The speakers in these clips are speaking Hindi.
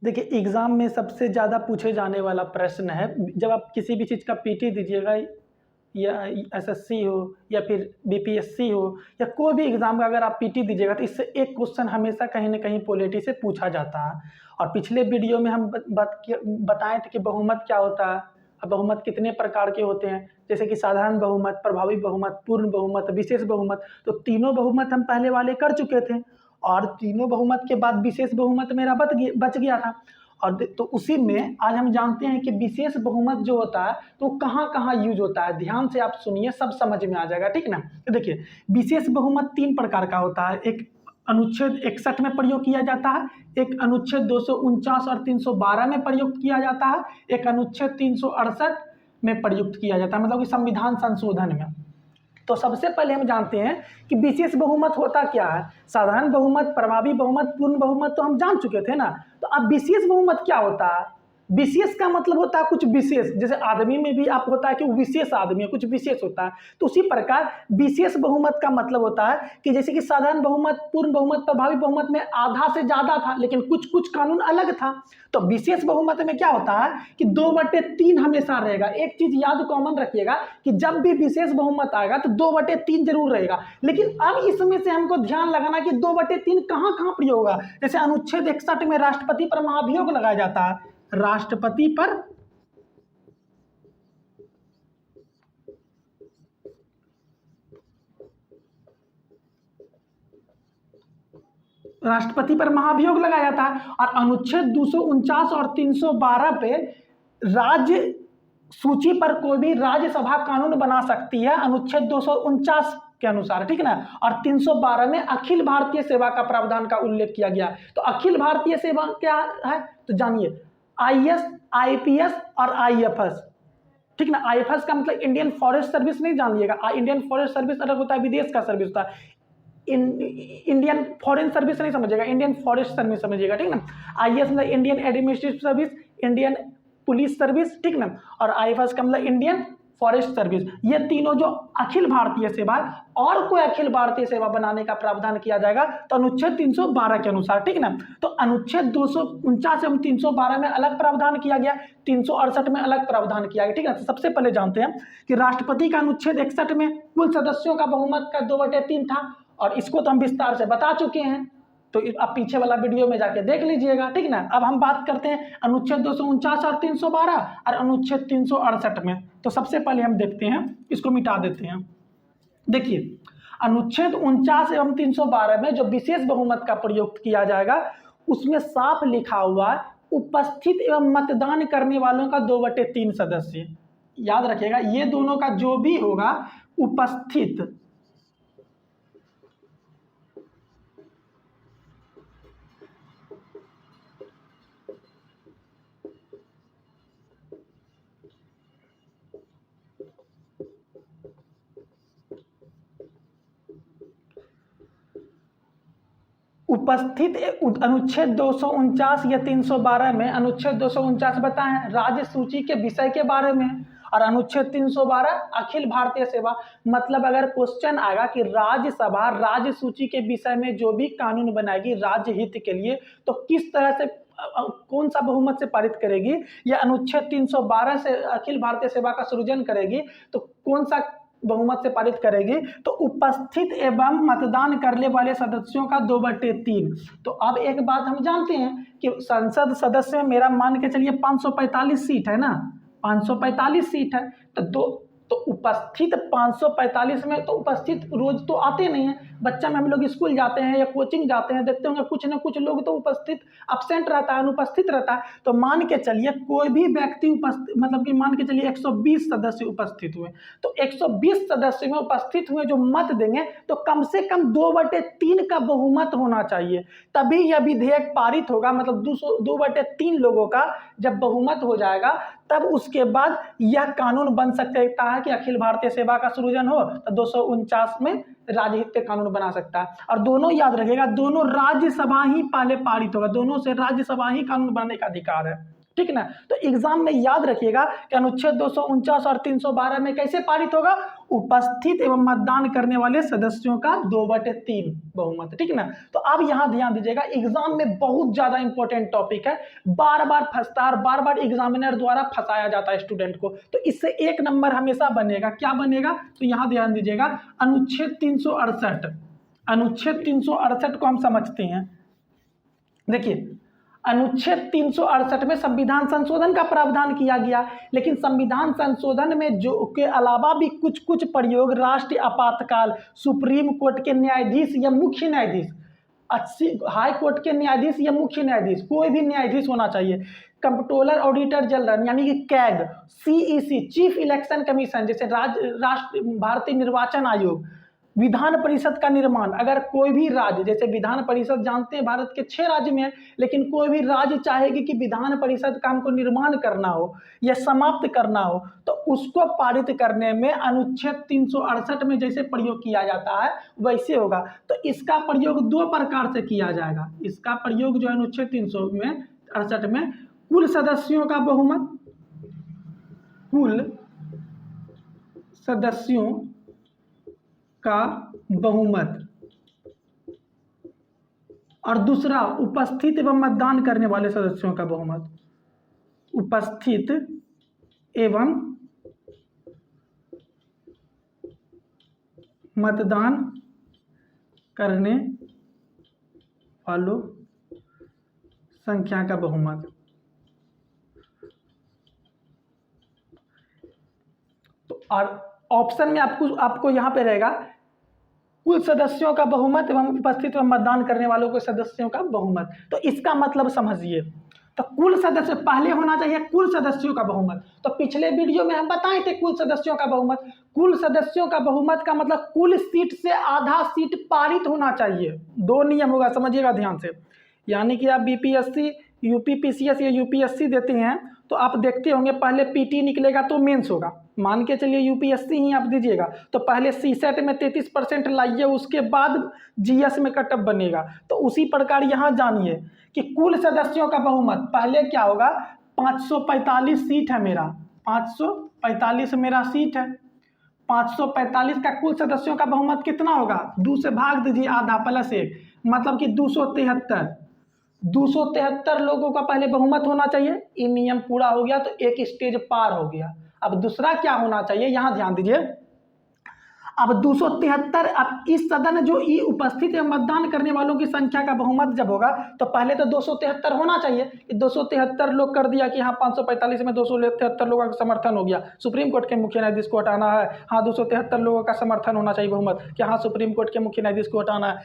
देखिए, एग्ज़ाम में सबसे ज़्यादा पूछे जाने वाला प्रश्न है, जब आप किसी भी चीज़ का पीटी दीजिएगा या एसएससी हो या फिर बीपीएससी हो या कोई भी एग्ज़ाम का अगर आप पीटी दीजिएगा तो इससे एक क्वेश्चन हमेशा कहीं न कहीं पॉलिटी से पूछा जाता है। और पिछले वीडियो में हम बताए थे कि बहुमत क्या होता है और बहुमत कितने प्रकार के होते हैं, जैसे कि साधारण बहुमत, प्रभावी बहुमत, पूर्ण बहुमत, विशेष बहुमत। तो तीनों बहुमत हम पहले वाले कर चुके थे और तीनों बहुमत के बाद विशेष बहुमत मेरा बच गया था। और तो उसी में आज हम जानते हैं कि विशेष बहुमत जो होता है तो कहाँ-कहाँ यूज होता है। ध्यान से आप सुनिए, सब समझ में आ जाएगा, ठीक ना। तो देखिए, विशेष बहुमत 3 प्रकार का होता है। एक अनुच्छेद 61 में प्रयोग किया जाता है, एक अनुच्छेद 249 और 312 में प्रयुक्त किया जाता है, एक अनुच्छेद 368 में प्रयुक्त किया जाता है, मतलब कि संविधान संशोधन में। तो सबसे पहले हम जानते हैं कि विशेष बहुमत होता क्या है। साधारण बहुमत, प्रभावी बहुमत, पूर्ण बहुमत तो हम जान चुके थे ना। तो अब विशेष बहुमत क्या होता है? विशेष का मतलब होता है कुछ विशेष, जैसे आदमी में भी आप होता है कि वो विशेष आदमी है, कुछ विशेष होता है। तो उसी प्रकार विशेष बहुमत का मतलब होता है कि जैसे कि साधारण बहुमत, पूर्ण बहुमत, प्रभावी बहुमत में आधा से ज्यादा था लेकिन कुछ कुछ कानून अलग था। तो विशेष बहुमत में क्या होता है कि 2/3 हमेशा रहेगा। एक चीज याद कॉमन रखिएगा कि जब भी विशेष बहुमत आएगा तो 2/3 जरूर रहेगा। लेकिन अब इसमें से हमको ध्यान लगाना कि 2/3 कहाँ कहाँ प्रयोग होगा। जैसे अनुच्छेद 61 में राष्ट्रपति पर महाभियोग लगाया जाता है, राष्ट्रपति पर महाभियोग लगाया जाता है। और अनुच्छेद 249 और 312 पे राज्य सूची पर कोई भी राज्यसभा कानून बना सकती है, अनुच्छेद 249 के अनुसार, ठीक ना। और 312 में अखिल भारतीय सेवा का प्रावधान का उल्लेख किया गया। तो अखिल भारतीय सेवा क्या है तो जानिए, आईएएस, आईपीएस और आईएफएस, ठीक ना। आईएफएस का मतलब इंडियन फॉरेस्ट सर्विस नहीं जानिएगा, इंडियन फॉरेस्ट सर्विस अलग होता है, विदेश का सर्विस होता है। इंडियन फॉरेन सर्विस नहीं समझिएगा, इंडियन फॉरेस्ट सर्विस समझिएगा, ठीक ना। आईएएस मतलब Indian administrative service, Indian police service, ठीक ना। और आईएफएस का मतलब इंडियन फॉरेस्ट सर्विस। ये तीनों जो अखिल भारतीय सेवा और कोई अखिल भारतीय सेवा बनाने का प्रावधान किया जाएगा तो अनुच्छेद 312 के अनुसार, ठीक ना। तो अनुच्छेद 249 एवं 312 में अलग प्रावधान किया गया, 368 में अलग प्रावधान किया गया, ठीक है। तो सबसे पहले जानते हैं कि राष्ट्रपति का अनुच्छेद 61 में कुल सदस्यों का बहुमत का 2/3 था और इसको तो हम विस्तार से बता चुके हैं, तो आप पीछे वाला वीडियो में जाके देख लीजिएगा, ठीक ना। अब हम बात करते हैं अनुच्छेद 249 और 312 और अनुच्छेद 368 में। तो सबसे पहले हम देखते हैं, इसको मिटा देते हैं। देखिए, अनुच्छेद 49 एवं 312 में जो विशेष बहुमत का प्रयोग किया जाएगा उसमें साफ लिखा हुआ उपस्थित एवं मतदान करने वालों का 2/3 सदस्य। याद रखिएगा, ये दोनों का जो भी होगा उपस्थित, अनुच्छेद 249 या 312 में अनुच्छेद 249 बताएं राज्य सूची के विषय के बारे में और अनुच्छेद 312 अखिल भारतीय सेवा। मतलब अगर क्वेश्चन आएगा कि राज्यसभा राज्य सूची के विषय में जो भी कानून बनाएगी राज्य हित के लिए तो किस तरह से कौन सा बहुमत से पारित करेगी, या अनुच्छेद 312 से अखिल भारतीय सेवा का सृजन करेगी तो कौन सा बहुमत से पारित करेगी, तो उपस्थित एवं मतदान करने वाले सदस्यों का 2/3। तो अब एक बात हम जानते हैं कि संसद सदस्य मेरा मान के चलिए 545 सीट है ना, 545 सीट है। तो उपस्थित 545 में तो उपस्थित रोज तो आते नहीं है। बच्चा में हम लोग स्कूल जाते हैं या कोचिंग जाते हैं, देखते होंगे कुछ ना कुछ लोग तो उपस्थित अब्सेंट रहता है, अनुपस्थित रहता है। तो मान के चलिए कोई भी व्यक्ति उपस्थित, मतलब कि मान के चलिए 120 सदस्य उपस्थित हुए, तो 120 सदस्य में उपस्थित हुए जो मत देंगे तो कम से कम 2/3 का बहुमत होना चाहिए, तभी यह विधेयक पारित होगा। मतलब 2/3 लोगों का जब बहुमत हो जाएगा तब उसके बाद यह कानून बन सकता है कि अखिल भारतीय सेवा का सृजन हो, तो 249 में राज्यहित के कानून बना सकता है। और दोनों याद रखिएगा, दोनों राज्यसभा ही पहले पारित होगा, दोनों से राज्यसभा ही कानून बनाने का अधिकार है, ठीक। ठीक ना। तो एग्जाम में याद रखिएगा कि अनुच्छेद 249 और 312 में कैसे पारित होगा, उपस्थित एवं मतदान करने वाले सदस्यों का 2/3 बहुमत, ठीक ना। तो अब यहां ध्यान दीजिएगा, एग्जाम में बहुत ज्यादा इंपॉर्टेंट टॉपिक है, बार बार फंसता है, बार बार एग्जामिनर द्वारा फंसाया जाता है स्टूडेंट को, तो इससे 1 नंबर हमेशा बनेगा। क्या बनेगा, तो यहां ध्यान दीजिएगा, अनुच्छेद 368, अनुच्छेद 368 को हम समझते हैं। देखिए, अनुच्छेद 368 में संविधान संशोधन का प्रावधान किया गया, लेकिन संविधान संशोधन में जो के अलावा भी कुछ कुछ प्रयोग राष्ट्रीय आपातकाल, सुप्रीम कोर्ट के न्यायाधीश या मुख्य न्यायाधीश, हाई कोर्ट के न्यायाधीश या मुख्य न्यायाधीश, कोई भी न्यायाधीश होना चाहिए, कंप्ट्रोलर ऑडिटर जनरल यानी कि CAG, CEC chief election commission, जैसे राष्ट्र भारतीय निर्वाचन आयोग, विधान परिषद का निर्माण, अगर कोई भी राज्य, जैसे विधान परिषद जानते हैं भारत के 6 राज्य में है, लेकिन कोई भी राज्य चाहेगी कि विधान परिषद का हमको निर्माण करना हो या समाप्त करना हो, तो उसको पारित करने में अनुच्छेद 368 में जैसे प्रयोग किया जाता है वैसे होगा। तो इसका प्रयोग 2 प्रकार से किया जाएगा। इसका प्रयोग जो है अनुच्छेद 368 में कुल सदस्यों का बहुमत, कुल सदस्यों का बहुमत, और दूसरा उपस्थित एवं मतदान करने वाले सदस्यों का बहुमत, उपस्थित एवं मतदान करने वालों संख्या का बहुमत। तो और ऑप्शन में आपको यहां पे रहेगा कुल सदस्यों का बहुमत एवं उपस्थित एवं मतदान करने वालों के सदस्यों का बहुमत। तो इसका मतलब समझिए, तो कुल सदस्य पहले होना चाहिए कुल सदस्यों का बहुमत। तो पिछले वीडियो में हम बताए थे कुल सदस्यों का बहुमत, कुल सदस्यों का बहुमत का मतलब कुल सीट से आधा सीट पारित होना चाहिए। 2 नियम होगा, समझिएगा ध्यान से। यानी कि आप बीपीएससी, यूपीपीसीएस या यूपीएससी देते हैं तो आप देखते होंगे पहले पीटी निकलेगा तो मेंस होगा। मान के चलिए यूपीएससी ही आप दीजिएगा तो पहले सीसेट में 33% लाइए, उसके बाद जीएस में कटअप बनेगा। तो उसी प्रकार यहाँ जानिए कि कुल सदस्यों का बहुमत पहले क्या होगा, 545 सीट है मेरा, 545 मेरा सीट है, 545 का कुल सदस्यों का बहुमत कितना होगा, 2 से भाग दीजिए आधा प्लस 1, मतलब कि 273 लोगों का पहले बहुमत होना चाहिए। ये नियम पूरा हो गया तो एक स्टेज पार हो गया। अब दूसरा क्या होना चाहिए, यहां ध्यान दीजिए, अब 273, अब इस सदन जो ई उपस्थित है मतदान करने वालों की संख्या का बहुमत जब होगा तो पहले तो 273 होना चाहिए। 273 लोग कर दिया कि हाँ 545 में 273 लोगों का समर्थन हो गया, सुप्रीम कोर्ट के मुख्य न्यायाधीश को हटाना है, हाँ 273 लोगों का समर्थन होना चाहिए बहुमत कि हाँ सुप्रीम कोर्ट के मुख्य न्यायाधीश को हटाना है,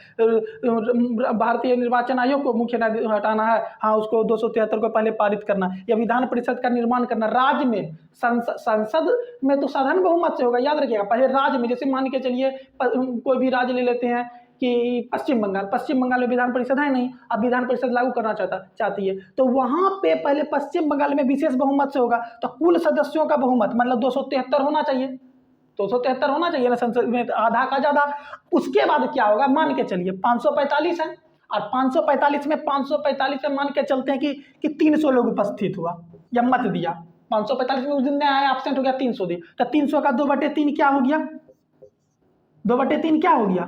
भारतीय निर्वाचन आयोग को मुख्य न्यायाधीश हटाना है, हाँ उसको 273 को पहले पारित करना, या विधान परिषद का निर्माण करना। राज्य में संसद में तो साधारण बहुमत से होगा, याद रखिएगा। पहले राज्य में, जैसे मान के चलिए कोई भी राज्य ले लेते हैं कि पश्चिम बंगाल में विधान परिषद है नहीं, अब विधान परिषद लागू करना चाहती है, तो वहां पे पहले पश्चिम बंगाल में विशेष बहुमत से होगा। तो कुल सदस्यों का बहुमत मतलब 273 होना चाहिए, 273 होना चाहिए ना संसद में, आधा का ज्यादा। उसके बाद क्या होगा, मान के चलिए 545 है, और 545 में 545 में मान के चलते हैं कि 300 लोग उपस्थित हुआ या मत दिया। 545 में उस दिन नहीं आया, एब्सेंट हो गया, 300 दी, तो 300 का 2/3 क्या हो गया, 2/3 क्या हो गया,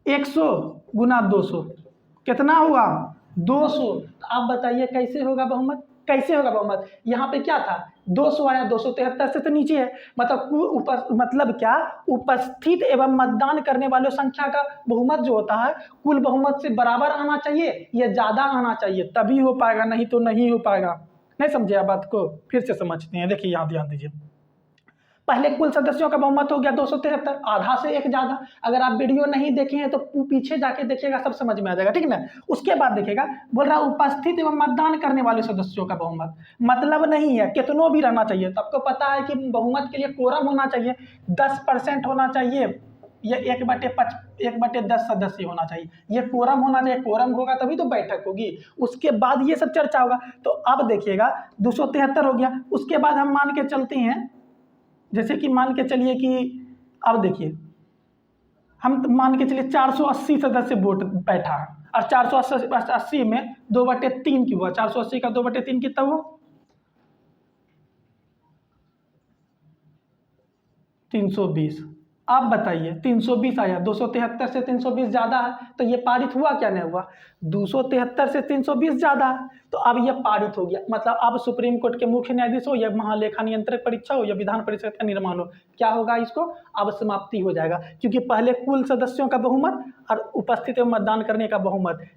100 गुना 200 कितना हुआ, 200। तो आप बताइए कैसे होगा बहुमत, कैसे होगा बहुमत। यहाँ पे क्या था, 200 आया, 273 से तो नीचे है, मतलब क्या, उपस्थित एवं मतदान करने वालों संख्या का बहुमत जो होता है कुल बहुमत से बराबर आना चाहिए या ज्यादा आना चाहिए, तभी हो पाएगा, नहीं तो नहीं हो पाएगा। नहीं समझे आप बात को, फिर से समझते हैं। देखिए यहाँ ध्यान दीजिए, पहले कुल सदस्यों का बहुमत हो गया 273, आधा से एक ज्यादा। अगर आप वीडियो नहीं देखे हैं तो पीछे जाके देखिएगा, सब समझ में आ जाएगा, ठीक ना। उसके बाद देखिएगा, बोल रहा उपस्थित एवं मतदान करने वाले सदस्यों का बहुमत, मतलब नहीं है कितनों भी रहना चाहिए। तो आपको पता है कि बहुमत के लिए कोरम होना चाहिए, 10% होना चाहिए, या 1/10 सदस्य होना चाहिए, ये कोरम होना चाहिए। कोरम होगा तभी तो बैठक होगी, उसके बाद ये सब चर्चा होगा। तो अब देखिएगा 273 हो गया, उसके बाद हम मान के चलते हैं, जैसे कि मान के चलिए कि अब देखिए हम मान के चलिए 480 सदस्य वोट बैठा है। और 480 में 2/3 की हुआ, 480 का 2/3 कितना हुआ, 320। आप बताइए 320 आया, 273 से 320 ज़्यादा है, तो ये पारित हुआ क्या नहीं हुआ, 273 से 320 ज़्यादा है, तो अब ये पारित हो गया। मतलब अब सुप्रीम कोर्ट के मुख्य न्यायाधीश हो या महालेखा नियंत्रक परीक्षा हो या विधान परिषद का निर्माण हो, क्या होगा, इसको अब समाप्ति हो जाएगा, क्योंकि पहले कुल सदस्यों का बहुमत और उपस्थित एवं मतदान करने का बहुमत,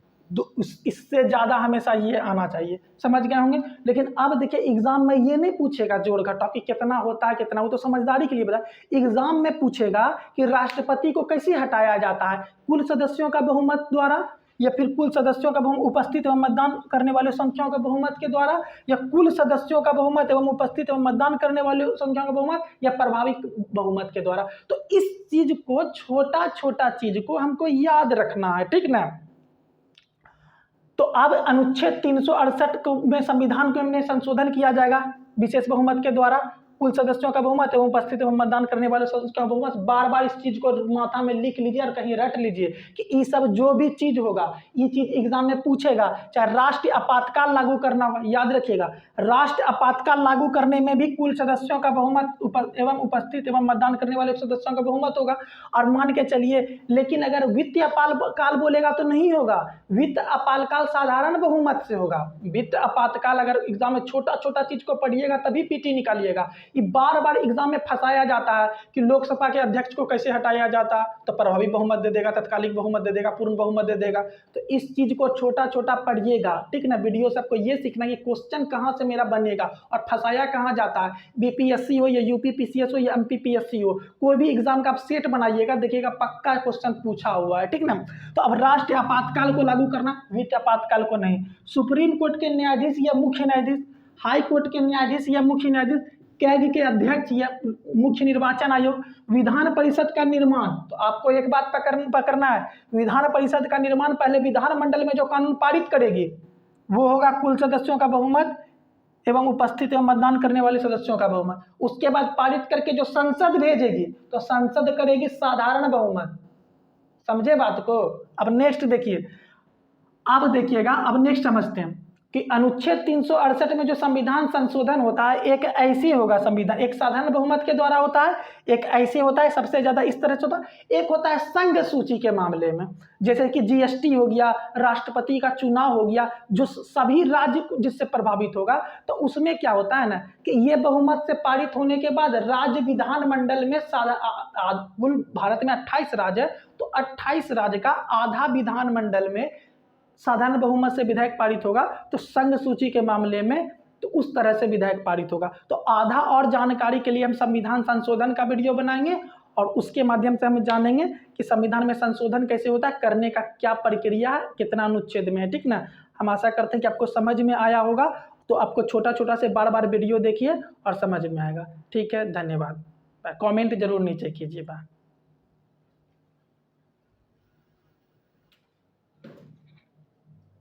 इससे ज़्यादा हमेशा ये आना चाहिए, समझ गए होंगे। लेकिन अब देखिए एग्जाम में ये नहीं पूछेगा जोड़ घटाव कि कितना होता है कितना, वो तो समझदारी के लिए बता। एग्जाम में पूछेगा कि राष्ट्रपति को कैसे हटाया जाता है, कुल सदस्यों का बहुमत द्वारा, या फिर कुल सदस्यों का बहुमत उपस्थित एवं मतदान करने वाले संख्याओं का बहुमत के द्वारा, या कुल सदस्यों का बहुमत एवं उपस्थित एवं मतदान करने वाले संख्याओं का बहुमत, या प्रभावी बहुमत के द्वारा। तो इस चीज को, छोटा छोटा चीज को हमको याद रखना है, ठीक ना। तो अब अनुच्छेद 368 में संविधान को में संशोधन किया जाएगा विशेष बहुमत के द्वारा, कुल सदस्यों का बहुमत एवं उपस्थित एवं मतदान करने वाले सदस्यों का बहुमत। बार बार इस चीज को माथा में लिख लीजिए और कहीं रट लीजिए कि ये सब जो भी चीज होगा, ये चीज एग्जाम में पूछेगा। चाहे राष्ट्रीय आपातकाल लागू करना हो, याद रखिएगा राष्ट्रीय आपातकाल लागू करने में भी कुल सदस्यों का बहुमत एवं उपस्थित एवं मतदान करने वाले सदस्यों का बहुमत होगा। और मान के चलिए, लेकिन अगर वित्तीय आपातकाल बोलेगा तो नहीं होगा, वित्त आपातकाल साधारण बहुमत से होगा। वित्त आपातकाल अगर एग्जाम में छोटा छोटा चीज को पढ़िएगा तभी पीटी निकालिएगा। ये बार बार एग्जाम में फंसाया जाता है कि लोकसभा के अध्यक्ष को कैसे हटाया जाता, तो प्रभावी बहुमत दे देगा, तत्कालिक बहुमत दे देगा, पूर्ण बहुमत दे देगा। तो इस चीज को छोटा छोटा पढ़िएगा, ठीक ना। वीडियो से आपको ये सीखना है कि क्वेश्चन कहाँ से मेरा बनेगा और फंसाया कहाँ जाता है। बीपीएससी हो या यूपीपीसीएस हो या एमपीपीएससी हो, कोई भी एग्जाम का आप सेट बनाइएगा, देखिएगा पक्का क्वेश्चन पूछा हुआ है, ठीक ना। तो अब राष्ट्रीय आपातकाल को लागू करना, वित्त आपातकाल को नहीं। सुप्रीम कोर्ट के न्यायाधीश या मुख्य न्यायाधीश, हाई कोर्ट के न्यायाधीश या मुख्य न्यायाधीश, कैग के अध्यक्ष या मुख्य निर्वाचन आयोग, विधान परिषद का निर्माण। तो आपको एक बात पकड़ना है, विधान परिषद का निर्माण पहले विधानमंडल में जो कानून पारित करेगी वो होगा कुल सदस्यों का बहुमत एवं उपस्थित एवं मतदान करने वाले सदस्यों का बहुमत। उसके बाद पारित करके जो संसद भेजेगी तो संसद करेगी साधारण बहुमत। समझे बात को। अब नेक्स्ट देखिए, अब देखिएगा, अब नेक्स्ट समझते हैं कि अनुच्छेद 368 में जो संविधान संशोधन होता है, एक ऐसे होगा संविधान, एक साधारण बहुमत के द्वारा होता है, एक ऐसे होता है सबसे ज्यादा इस तरह से होता है, एक होता है संघ सूची के मामले में, जैसे कि जीएसटी हो गया, राष्ट्रपति का चुनाव हो गया, जो सभी राज्य जिससे प्रभावित होगा। तो उसमें क्या होता है ना कि ये बहुमत से पारित होने के बाद राज्य विधानमंडल में कुल भारत में 28 राज्य है, तो 28 राज्य का आधा विधानमंडल में साधारण बहुमत से विधेयक पारित होगा। तो संघ सूची के मामले में तो उस तरह से विधेयक पारित होगा। तो आधा और जानकारी के लिए हम संविधान संशोधन का वीडियो बनाएंगे और उसके माध्यम से हम जानेंगे कि संविधान में संशोधन कैसे होता है, करने का क्या प्रक्रिया है, कितना अनुच्छेद में है, ठीक ना। हम आशा करते हैं कि आपको समझ में आया होगा। तो आपको छोटा छोटा से बार बार वीडियो देखिए और समझ में आएगा। ठीक है, धन्यवाद। कमेंट जरूर नीचे कीजिए।